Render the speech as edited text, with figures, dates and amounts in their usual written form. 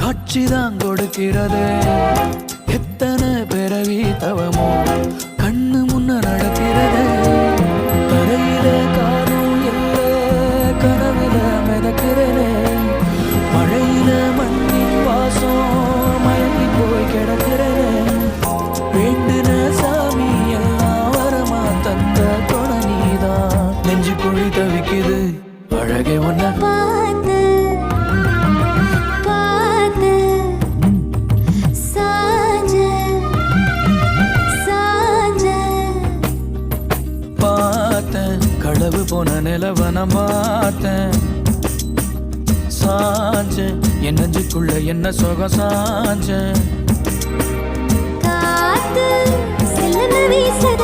காட்சிதான் கொடுக்கிறது. எத்தனை பிறவி தவமோ கண்ணு முன்ன நடக்கிறது. தரையில காரும் இல்ல கனவுல மிதக்கிறதே. மழையில மண்ணின் வாசம் மயங்கி போய் கிடக்கிறதே. வேண்டுன சாமி எல்லாம் வரமா தந்த துணை நீதான். நெஞ்சு குழி தவிக்குது அழகே ஒன்ன பார்த்து பார்த்து சாஞ்ச சாஞ்ச பார்த்தேன். களவு போன நிலவன பார்த்தேன். சாஞ்சேன் என் நெஞ்சுக்குள்ள என்ன சுகம் சாஞ்சேன். காத்து சிலன வீசத